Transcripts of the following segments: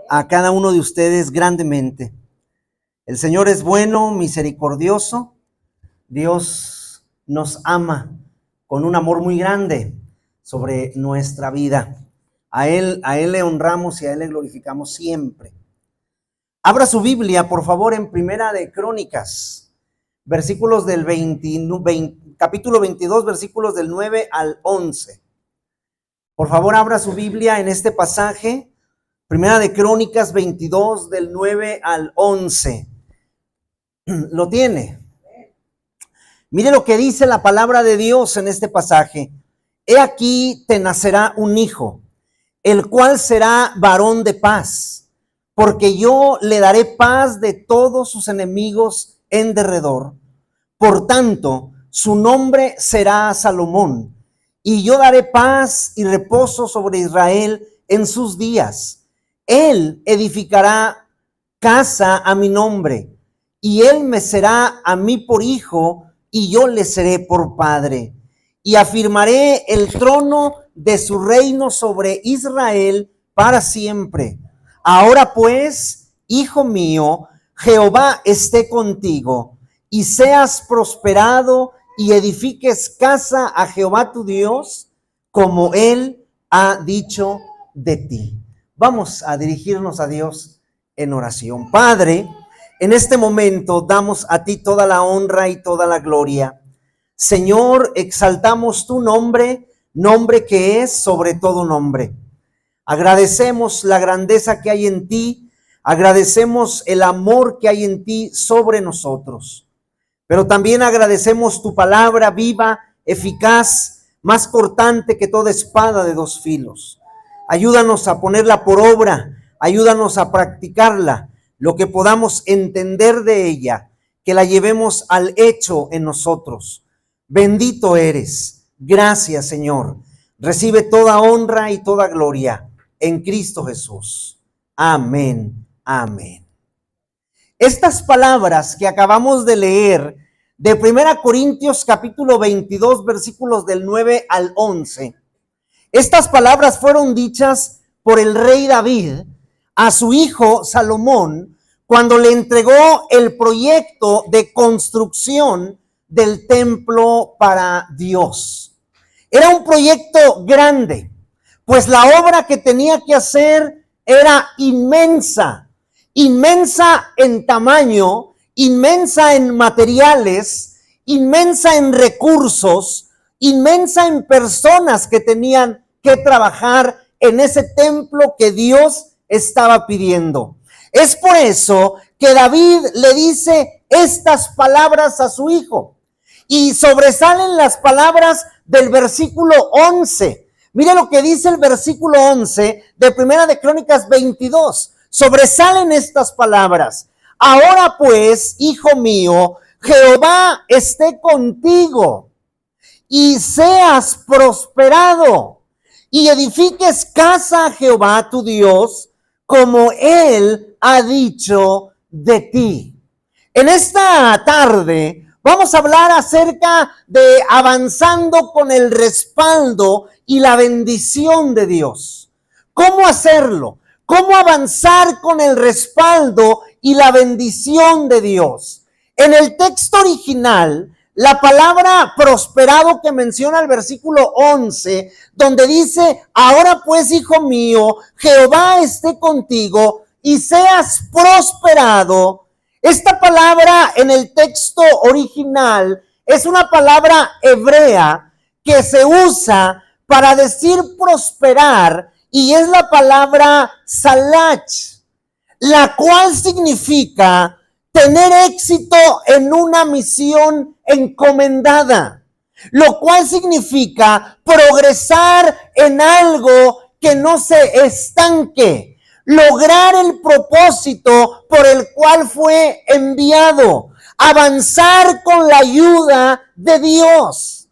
a cada uno de ustedes grandemente. El Señor es bueno, misericordioso. Dios nos ama con un amor muy grande sobre nuestra vida. A Él le honramos y a Él le glorificamos siempre. Abra su Biblia, por favor, en Primera de Crónicas, versículos del capítulo 22, versículos del 9 al 11. Por favor, abra su Biblia en este pasaje, Primera de Crónicas 22, del 9 al 11. ¿Lo tiene? Mire lo que dice la palabra de Dios en este pasaje. He aquí te nacerá un hijo, el cual será varón de paz, porque yo le daré paz de todos sus enemigos en derredor. Por tanto, su nombre será Salomón, y yo daré paz y reposo sobre Israel en sus días. Él edificará casa a mi nombre, y él me será a mí por hijo, y yo le seré por padre. Y afirmaré el trono de su reino sobre Israel para siempre. Ahora pues, hijo mío, Jehová esté contigo, y seas prosperado, y edifiques casa a Jehová tu Dios, como él ha dicho de ti. Vamos a dirigirnos a Dios en oración. Padre, en este momento damos a ti toda la honra y toda la gloria. Señor, exaltamos tu nombre, nombre que es sobre todo nombre. Agradecemos la grandeza que hay en ti, agradecemos el amor que hay en ti sobre nosotros. Pero también agradecemos tu palabra viva, eficaz, más cortante que toda espada de dos filos. Ayúdanos a ponerla por obra, ayúdanos a practicarla, lo que podamos entender de ella, que la llevemos al hecho en nosotros. Bendito eres. Gracias, Señor. Recibe toda honra y toda gloria en Cristo Jesús. Amén. Amén. Estas palabras que acabamos de leer de 1 Corintios capítulo 22, versículos del 9 al 11, estas palabras fueron dichas por el rey David a su hijo Salomón cuando le entregó el proyecto de construcción del templo para Dios. Era un proyecto grande, pues la obra que tenía que hacer era inmensa, inmensa en tamaño, inmensa en materiales, inmensa en recursos, inmensa en personas que tenían que trabajar en ese templo que Dios estaba pidiendo. Es por eso que David le dice estas palabras a su hijo. Y sobresalen las palabras del versículo 11. Mire lo que dice el versículo 11 de Primera de Crónicas 22. Sobresalen estas palabras. Ahora pues, hijo mío, Jehová esté contigo y seas prosperado y edifiques casa a Jehová tu Dios, como él ha dicho de ti. En esta tarde vamos a hablar acerca de avanzando con el respaldo y la bendición de Dios. ¿Cómo hacerlo? ¿Cómo avanzar con el respaldo y la bendición de Dios? En el texto original, la palabra prosperado que menciona el versículo 11, donde dice, ahora pues, hijo mío, Jehová esté contigo y seas prosperado. Esta palabra en el texto original es una palabra hebrea que se usa para decir prosperar y es la palabra salach, la cual significa tener éxito en una misión encomendada, lo cual significa progresar en algo que no se estanque, lograr el propósito por el cual fue enviado, avanzar con la ayuda de Dios.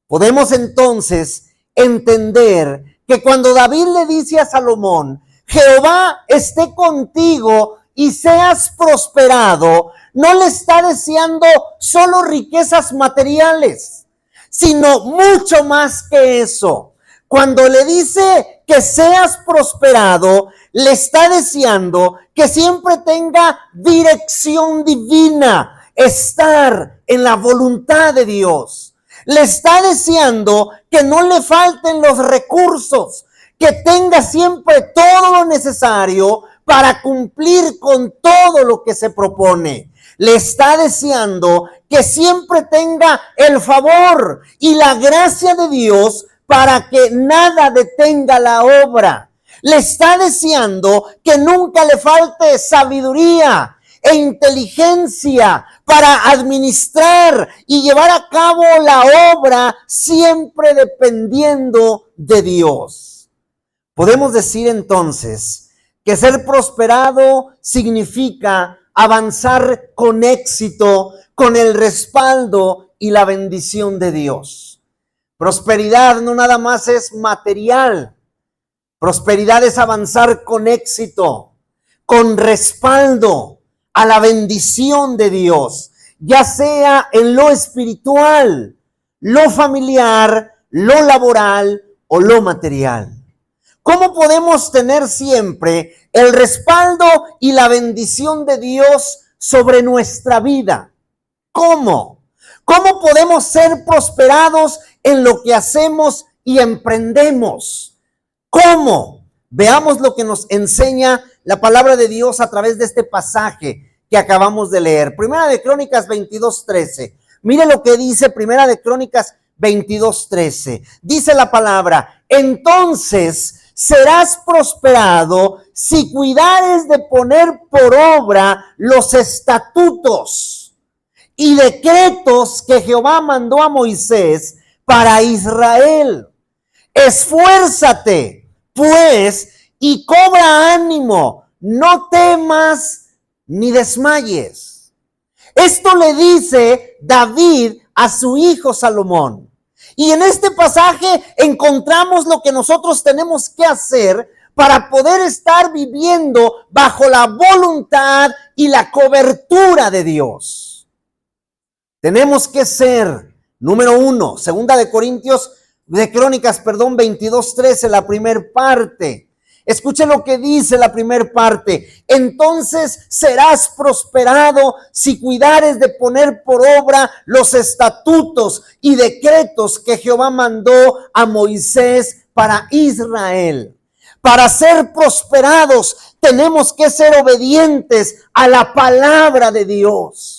Podemos entonces entender que cuando David le dice a Salomón, Jehová esté contigo y seas prosperado, no le está deseando solo riquezas materiales, sino mucho más que eso. Cuando le dice que seas prosperado, le está deseando que siempre tenga dirección divina, estar en la voluntad de Dios. Le está deseando que no le falten los recursos, que tenga siempre todo lo necesario para cumplir con todo lo que se propone. Le está deseando que siempre tenga el favor y la gracia de Dios para que nada detenga la obra. Le está deseando que nunca le falte sabiduría e inteligencia para administrar y llevar a cabo la obra, siempre dependiendo de Dios. Podemos decir entonces que ser prosperado significa avanzar con éxito, con el respaldo y la bendición de Dios. Prosperidad no nada más es material. Prosperidad es avanzar con éxito, con respaldo a la bendición de Dios, ya sea en lo espiritual, lo familiar, lo laboral o lo material. ¿Cómo podemos tener siempre el respaldo y la bendición de Dios sobre nuestra vida? ¿Cómo? ¿Cómo podemos ser prosperados en lo que hacemos y emprendemos? ¿Cómo? Veamos lo que nos enseña la palabra de Dios a través de este pasaje que acabamos de leer. Primera de Crónicas 22:13. Mire lo que dice Primera de Crónicas 22:13. Dice la palabra: entonces serás prosperado si cuidares de poner por obra los estatutos y decretos que Jehová mandó a Moisés para Israel. Esfuérzate, pues, y cobra ánimo, no temas ni desmayes. Esto le dice David a su hijo Salomón. Y en este pasaje encontramos lo que nosotros tenemos que hacer para poder estar viviendo bajo la voluntad y la cobertura de Dios. Tenemos que ser, número 1, segunda de Crónicas 22:13, la primera parte. Escuche lo que dice la primera parte. Entonces serás prosperado si cuidares de poner por obra los estatutos y decretos que Jehová mandó a Moisés para Israel. Para ser prosperados tenemos que ser obedientes a la palabra de Dios.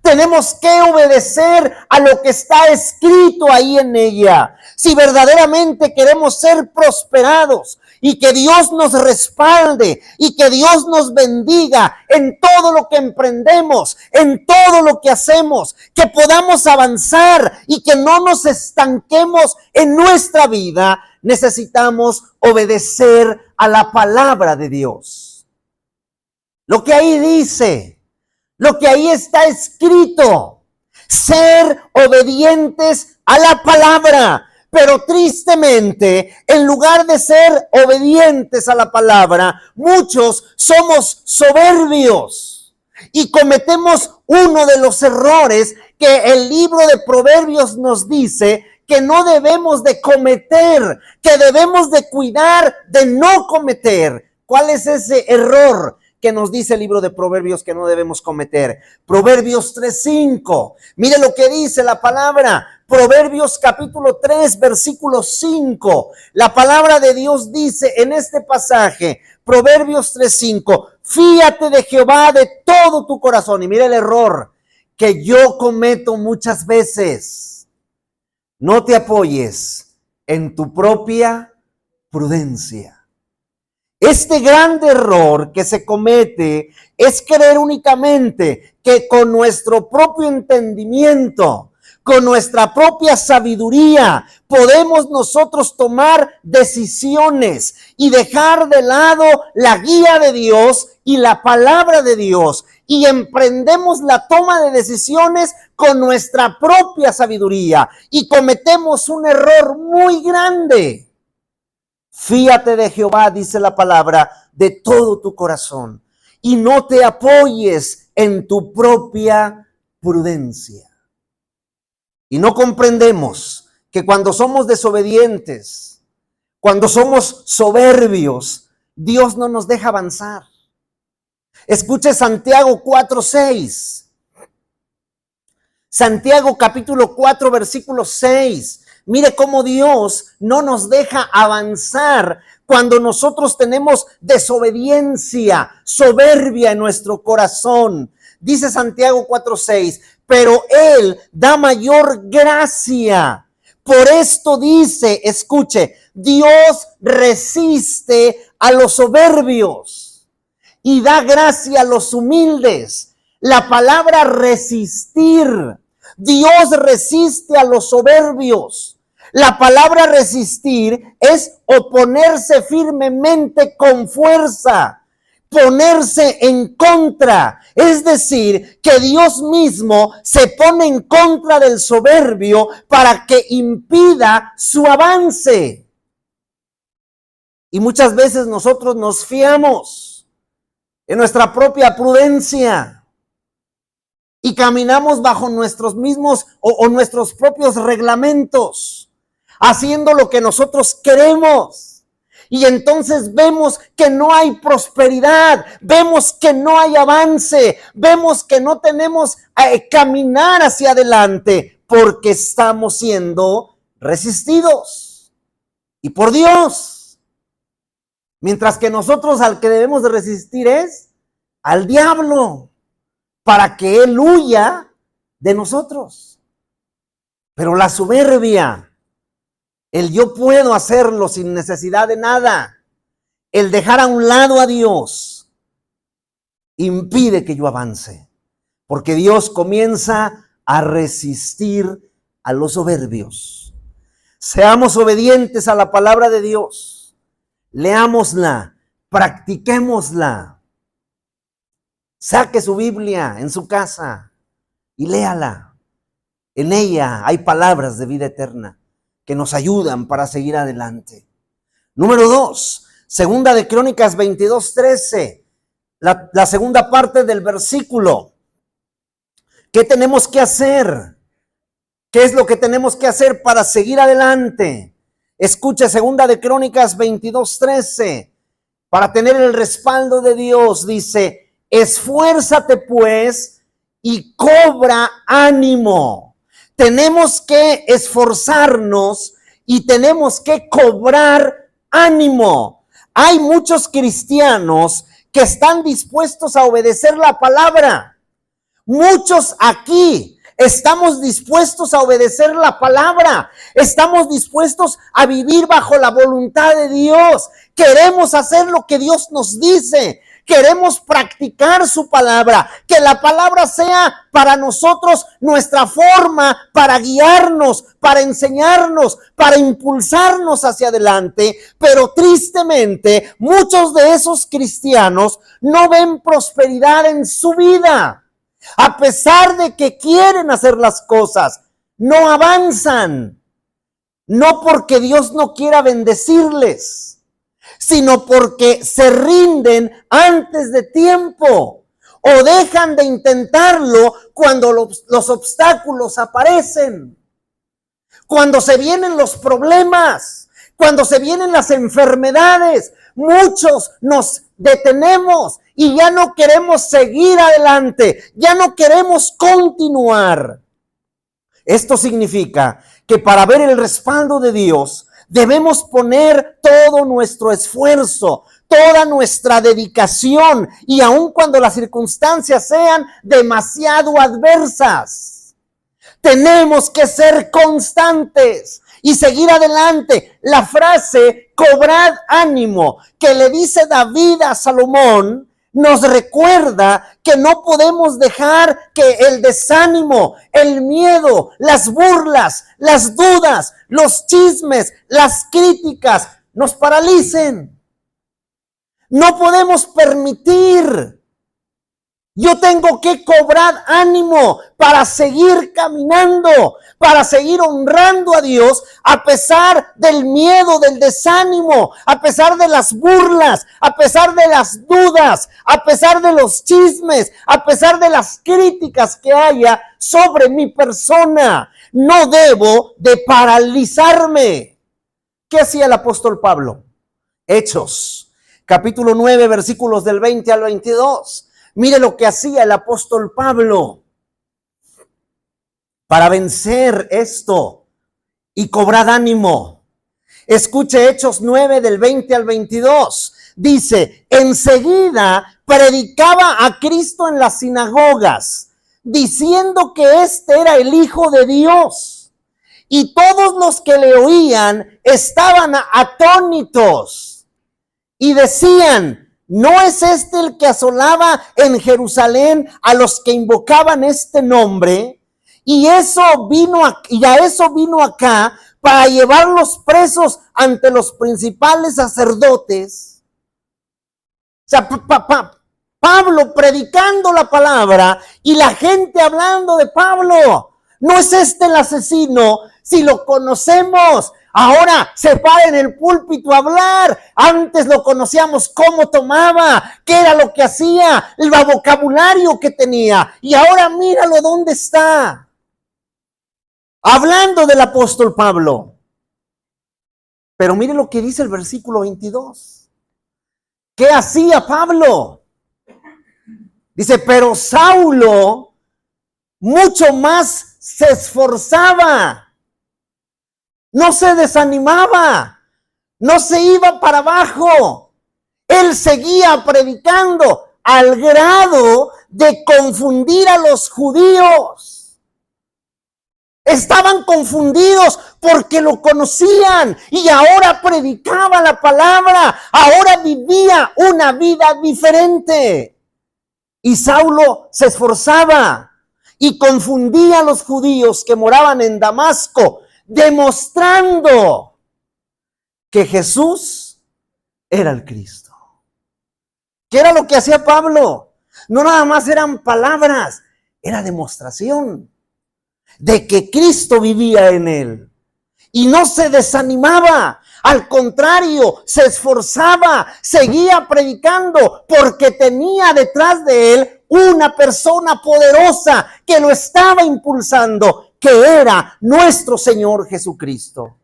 Tenemos que obedecer a lo que está escrito ahí en ella. Si verdaderamente queremos ser prosperados y que Dios nos respalde y que Dios nos bendiga en todo lo que emprendemos, en todo lo que hacemos, que podamos avanzar y que no nos estanquemos en nuestra vida, necesitamos obedecer a la palabra de Dios. Lo que ahí dice, lo que ahí está escrito, ser obedientes a la palabra. Pero tristemente, en lugar de ser obedientes a la palabra, muchos somos soberbios y cometemos uno de los errores que el libro de Proverbios nos dice que no debemos de cometer, que debemos de cuidar de no cometer. ¿Cuál es ese error que nos dice el libro de Proverbios que no debemos cometer? Proverbios 3:5. Mire lo que dice la palabra. Proverbios capítulo 3, versículo 5. La palabra de Dios dice en este pasaje, Proverbios 3:5, fíate de Jehová de todo tu corazón. Y mire el error que yo cometo muchas veces. No te apoyes en tu propia prudencia. Este gran error que se comete es creer únicamente que con nuestro propio entendimiento, con nuestra propia sabiduría, podemos nosotros tomar decisiones y dejar de lado la guía de Dios y la palabra de Dios, y emprendemos la toma de decisiones con nuestra propia sabiduría y cometemos un error muy grande. Fíate de Jehová, dice la palabra, de todo tu corazón, y no te apoyes en tu propia prudencia. Y no comprendemos que cuando somos desobedientes, cuando somos soberbios, Dios no nos deja avanzar. Escuche Santiago 4:6. Santiago capítulo 4, versículo 6. Mire cómo Dios no nos deja avanzar cuando nosotros tenemos desobediencia, soberbia en nuestro corazón. Dice Santiago 4:6, pero Él da mayor gracia. Por esto dice, escuche, Dios resiste a los soberbios y da gracia a los humildes. La palabra resistir, Dios resiste a los soberbios. La palabra resistir es oponerse firmemente con fuerza, ponerse en contra. Es decir, que Dios mismo se pone en contra del soberbio para que impida su avance. Y muchas veces nosotros nos fiamos en nuestra propia prudencia y caminamos bajo nuestros mismos o nuestros propios reglamentos, haciendo lo que nosotros queremos. Y entonces vemos que no hay prosperidad, vemos que no hay avance, vemos que no tenemos caminar hacia adelante porque estamos siendo resistidos. Y por Dios. Mientras que nosotros al que debemos de resistir es al diablo, para que él huya de nosotros. Pero la soberbia, el yo puedo hacerlo sin necesidad de nada, el dejar a un lado a Dios, impide que yo avance. Porque Dios comienza a resistir a los soberbios. Seamos obedientes a la palabra de Dios. Leámosla, practiquémosla. Saque su Biblia en su casa y léala. En ella hay palabras de vida eterna que nos ayudan para seguir adelante. Número 2, segunda de Crónicas 22:13, la segunda parte del versículo. ¿Qué tenemos que hacer? ¿Qué es lo que tenemos que hacer para seguir adelante? Escuche, segunda de Crónicas 22:13, para tener el respaldo de Dios, dice: esfuérzate pues y cobra ánimo. Tenemos que esforzarnos y tenemos que cobrar ánimo. Hay muchos cristianos que están dispuestos a obedecer la palabra. Muchos aquí estamos dispuestos a obedecer la palabra. Estamos dispuestos a vivir bajo la voluntad de Dios. Queremos hacer lo que Dios nos dice. Queremos practicar su palabra, que la palabra sea para nosotros nuestra forma para guiarnos, para enseñarnos, para impulsarnos hacia adelante. Pero tristemente, muchos de esos cristianos no ven prosperidad en su vida. A pesar de que quieren hacer las cosas, no avanzan. No porque Dios no quiera bendecirles, sino porque se rinden antes de tiempo o dejan de intentarlo cuando los obstáculos aparecen, cuando se vienen los problemas, cuando se vienen las enfermedades. Muchos nos detenemos y ya no queremos seguir adelante, ya no queremos continuar. Esto significa que para ver el respaldo de Dios debemos poner todo nuestro esfuerzo, toda nuestra dedicación, y aun cuando las circunstancias sean demasiado adversas, tenemos que ser constantes y seguir adelante. La frase "cobrad ánimo" que le dice David a Salomón nos recuerda que no podemos dejar que el desánimo, el miedo, las burlas, las dudas, los chismes, las críticas nos paralicen. No podemos permitir. Yo tengo que cobrar ánimo para seguir caminando, para seguir honrando a Dios a pesar del miedo, del desánimo, a pesar de las burlas, a pesar de las dudas, a pesar de los chismes, a pesar de las críticas que haya sobre mi persona. No debo de paralizarme. ¿Qué hacía el apóstol Pablo? Hechos capítulo 9, versículos del 20 al 22. Mire lo que hacía el apóstol Pablo para vencer esto y cobrar ánimo. Escuche Hechos 9 del 20 al 22. Dice, enseguida predicaba a Cristo en las sinagogas, diciendo que este era el Hijo de Dios. Y todos los que le oían estaban atónitos y decían, ¿no es este el que asolaba en Jerusalén a los que invocaban este nombre? Y a eso vino acá para llevarlos presos ante los principales sacerdotes. O sea, Pablo predicando la palabra y la gente hablando de Pablo. No es este el asesino, si lo conocemos. Ahora se para en el púlpito a hablar. Antes lo conocíamos cómo tomaba, qué era lo que hacía, el vocabulario que tenía. Y ahora míralo dónde está. Hablando del apóstol Pablo. Pero mire lo que dice el versículo 22. ¿Qué hacía Pablo? Dice, pero Saulo mucho más se esforzaba, no se desanimaba, no se iba para abajo. Él seguía predicando al grado de confundir a los judíos. Estaban confundidos porque lo conocían y ahora predicaba la palabra, ahora vivía una vida diferente. Y Saulo se esforzaba y confundía a los judíos que moraban en Damasco, demostrando que Jesús era el Cristo. ¿Qué era lo que hacía Pablo? No nada más eran palabras, era demostración de que Cristo vivía en él. Y no se desanimaba, al contrario, se esforzaba, seguía predicando porque tenía detrás de él una persona poderosa que lo estaba impulsando, que era nuestro Señor Jesucristo.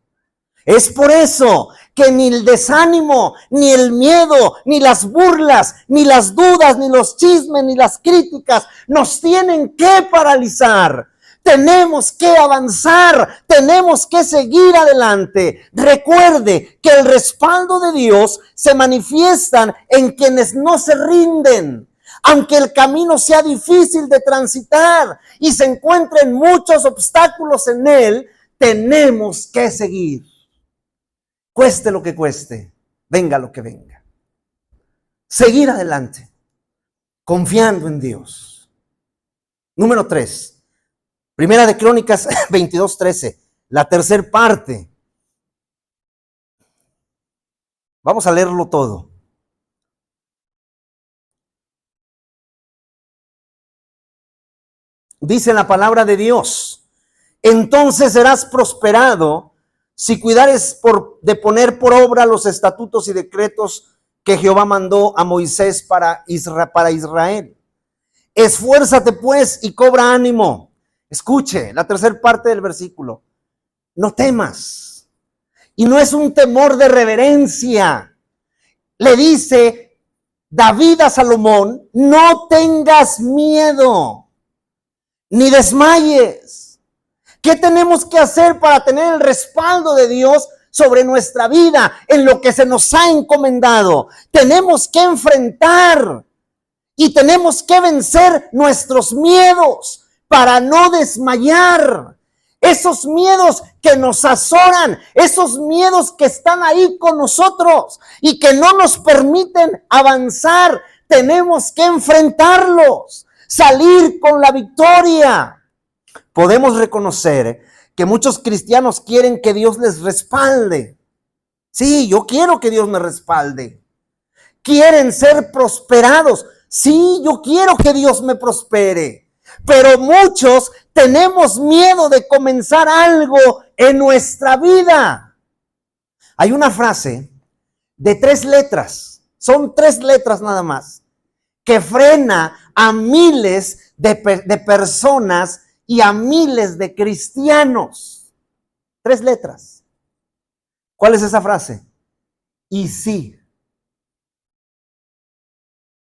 Es por eso que ni el desánimo, ni el miedo, ni las burlas, ni las dudas, ni los chismes, ni las críticas nos tienen que paralizar. Tenemos que avanzar, tenemos que seguir adelante. Recuerde que el respaldo de Dios se manifiesta en quienes no se rinden. Aunque el camino sea difícil de transitar y se encuentren muchos obstáculos en él, tenemos que seguir. Cueste lo que cueste, venga lo que venga. Seguir adelante, confiando en Dios. Número 3. Primera de Crónicas 22:13, la tercera parte. Vamos a leerlo todo. Dice la palabra de Dios, entonces serás prosperado si cuidares de poner por obra los estatutos y decretos que Jehová mandó a Moisés para Israel. Esfuérzate pues y cobra ánimo. Escuche la tercera parte del versículo. No temas. Y no es un temor de reverencia. Le dice David a Salomón, no tengas miedo, ni desmayes. ¿Qué tenemos que hacer para tener el respaldo de Dios sobre nuestra vida en lo que se nos ha encomendado? Tenemos que enfrentar y tenemos que vencer nuestros miedos para no desmayar. Esos miedos que nos azoran, esos miedos que están ahí con nosotros y que no nos permiten avanzar, tenemos que enfrentarlos, salir con la victoria. Podemos reconocer que muchos cristianos quieren que Dios les respalde. Sí, yo quiero que Dios me respalde. Quieren ser prosperados. Sí, yo quiero que Dios me prospere. Pero muchos tenemos miedo de comenzar algo en nuestra vida. Hay una frase de 3 letras, son 3 letras nada más, que frena a miles de personas y a miles de cristianos. 3 letras. ¿Cuál es esa frase? Y sí.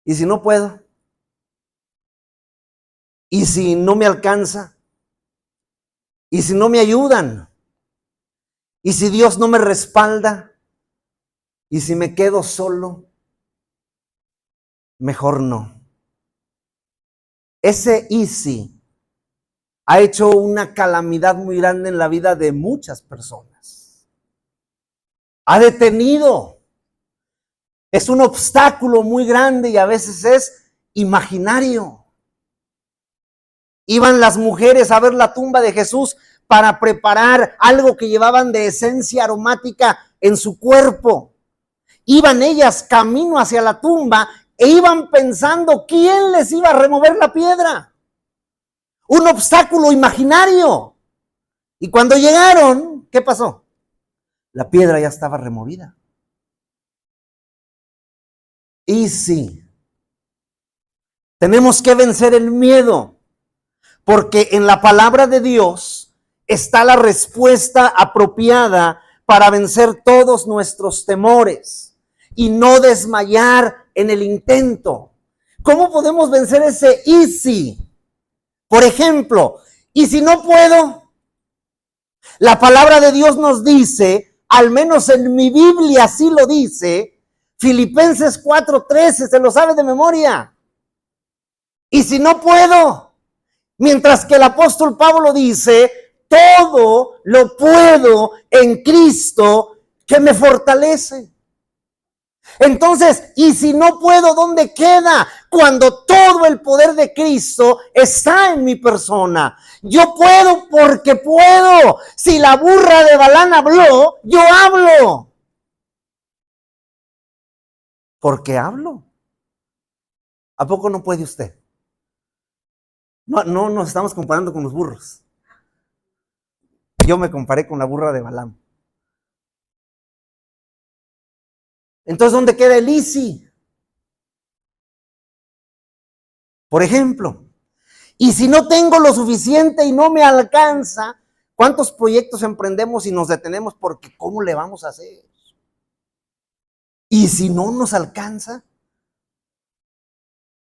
¿Y si no puedo? ¿Y si no me alcanza? ¿Y si no me ayudan? ¿Y si Dios no me respalda? ¿Y si me quedo solo? Mejor no. Ese y si ha hecho una calamidad muy grande en la vida de muchas personas. Ha detenido. Es un obstáculo muy grande y a veces es imaginario. Iban las mujeres a ver la tumba de Jesús para preparar algo que llevaban de esencia aromática en su cuerpo. Iban ellas camino hacia la tumba e iban pensando quién les iba a remover la piedra. Un obstáculo imaginario. Y cuando llegaron, ¿qué pasó? La piedra ya estaba removida. Y sí, tenemos que vencer el miedo, porque en la palabra de Dios está la respuesta apropiada para vencer todos nuestros temores y no desmayar en el intento. ¿Cómo podemos vencer ese y si? Por ejemplo, ¿y si no puedo? La palabra de Dios nos dice, al menos en mi Biblia así lo dice, Filipenses 4:13, se lo sabe de memoria. ¿Y si no puedo? Mientras que el apóstol Pablo dice, todo lo puedo en Cristo que me fortalece. Entonces, ¿y si no puedo, dónde queda? Cuando todo el poder de Cristo está en mi persona. Yo puedo porque puedo. Si la burra de Balaam habló, yo hablo. Porque hablo. ¿A poco no puede usted? No nos estamos comparando con los burros. Yo me comparé con la burra de Balaam. Entonces, ¿dónde queda el easy? Por ejemplo, y si no tengo lo suficiente y no me alcanza, ¿cuántos proyectos emprendemos y nos detenemos porque cómo le vamos a hacer? Y si no nos alcanza,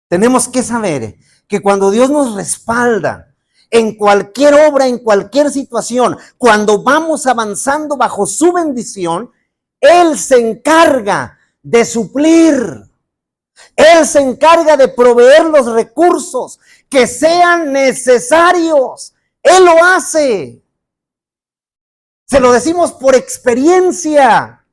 tenemos que saber que cuando Dios nos respalda en cualquier obra, en cualquier situación, cuando vamos avanzando bajo su bendición, Él se encarga de suplir. Él se encarga de proveer los recursos que sean necesarios. Él lo hace. Se lo decimos por experiencia.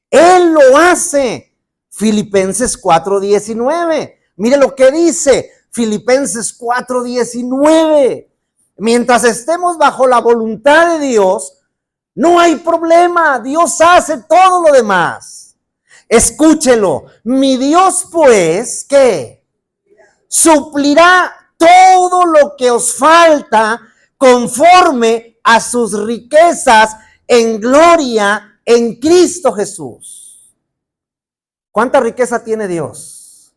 Él lo hace. Filipenses 4:19. Mire lo que dice Filipenses 4:19. Mientras estemos bajo la voluntad de Dios, no hay problema. Dios hace todo lo demás. Escúchelo. Mi Dios, pues, ¿qué? Suplirá todo lo que os falta conforme a sus riquezas en gloria en Cristo Jesús. ¿Cuánta riqueza tiene Dios?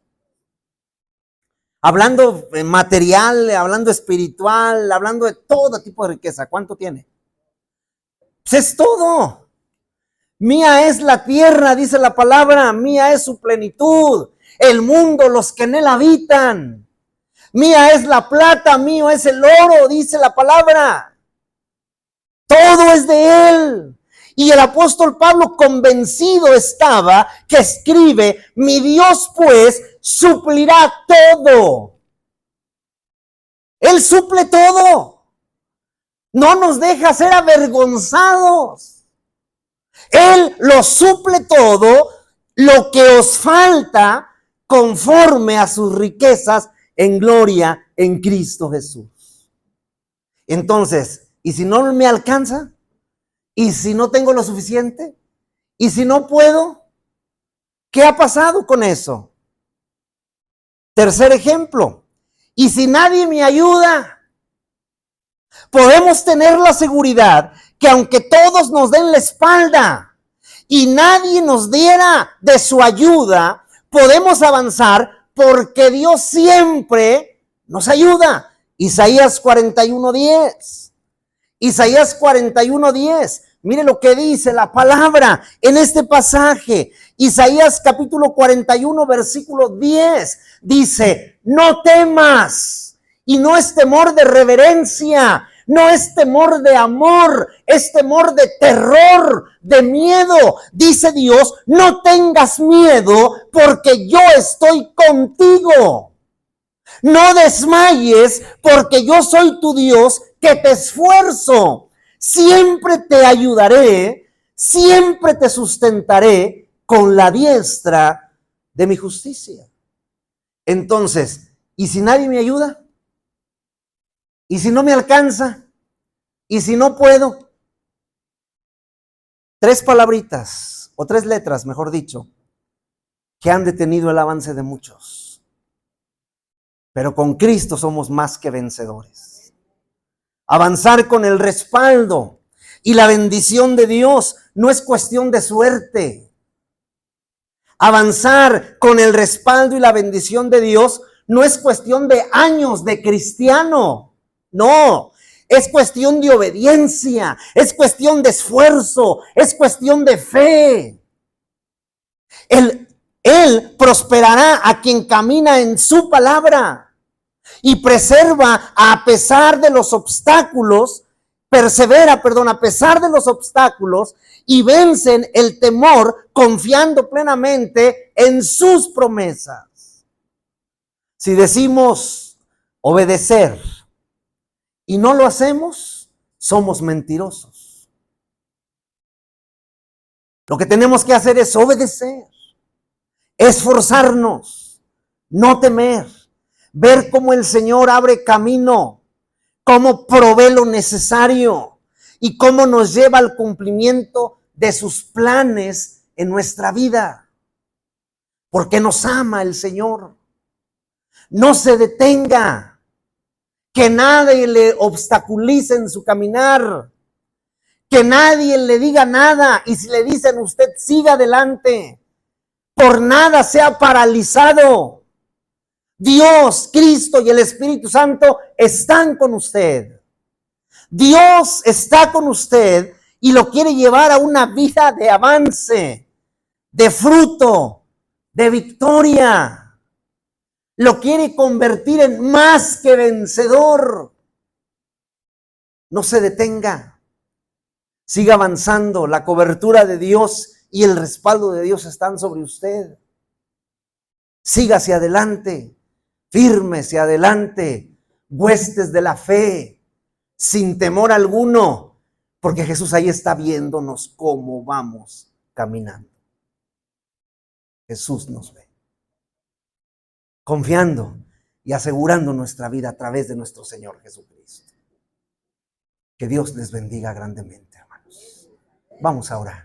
Hablando material, hablando espiritual, hablando de todo tipo de riqueza. ¿Cuánto tiene? Pues es todo. Mía es la tierra, dice la palabra, mía es su plenitud, el mundo, los que en él habitan. Mía es la plata, mío es el oro, dice la palabra. Todo es de él. Y el apóstol Pablo convencido estaba que escribe, mi Dios pues suplirá todo. Él suple todo. No nos deja ser avergonzados. Él lo suple todo, lo que os falta conforme a sus riquezas en gloria en Cristo Jesús. Entonces, ¿y si no me alcanza? ¿Y si no tengo lo suficiente? ¿Y si no puedo? ¿Qué ha pasado con eso? Tercer ejemplo, ¿y si nadie me ayuda? Podemos tener la seguridad que aunque todos nos den la espalda y nadie nos diera de su ayuda, podemos avanzar porque Dios siempre nos ayuda. Isaías 41:10. Isaías 41:10. Mire lo que dice la palabra en este pasaje. Isaías capítulo 41, versículo 10. Dice, no temas. Y no es temor de reverencia, no es temor de amor, es temor de terror, de miedo. Dice Dios, no tengas miedo porque yo estoy contigo. No desmayes porque yo soy tu Dios que te esfuerzo. Siempre te ayudaré, siempre te sustentaré con la diestra de mi justicia. Entonces, ¿y si nadie me ayuda? ¿Y si no me alcanza? ¿Y si no puedo? 3 palabritas, o 3 letras, mejor dicho, que han detenido el avance de muchos. Pero con Cristo somos más que vencedores. Avanzar con el respaldo y la bendición de Dios no es cuestión de suerte. Avanzar con el respaldo y la bendición de Dios no es cuestión de años de cristiano. No, es cuestión de obediencia, es cuestión de esfuerzo, es cuestión de fe. Él prosperará a quien camina en su palabra y preserva a pesar de los obstáculos, persevera, a pesar de los obstáculos y vencen el temor confiando plenamente en sus promesas. Si decimos obedecer y no lo hacemos, somos mentirosos. Lo que tenemos que hacer es obedecer, esforzarnos, no temer, ver cómo el Señor abre camino, cómo provee lo necesario y cómo nos lleva al cumplimiento de sus planes en nuestra vida. Porque nos ama el Señor. No se detenga. Que nadie le obstaculice en su caminar. Que nadie le diga nada. Y si le dicen, usted siga adelante. Por nada sea paralizado. Dios, Cristo y el Espíritu Santo están con usted. Dios está con usted y lo quiere llevar a una vida de avance, de fruto, de victoria. Lo quiere convertir en más que vencedor. No se detenga. Siga avanzando. La cobertura de Dios y el respaldo de Dios están sobre usted. Siga hacia adelante. Firme hacia adelante. Huestes de la fe. Sin temor alguno. Porque Jesús ahí está viéndonos cómo vamos caminando. Jesús nos ve. Confiando y asegurando nuestra vida a través de nuestro Señor Jesucristo. Que Dios les bendiga grandemente, hermanos. Vamos a orar.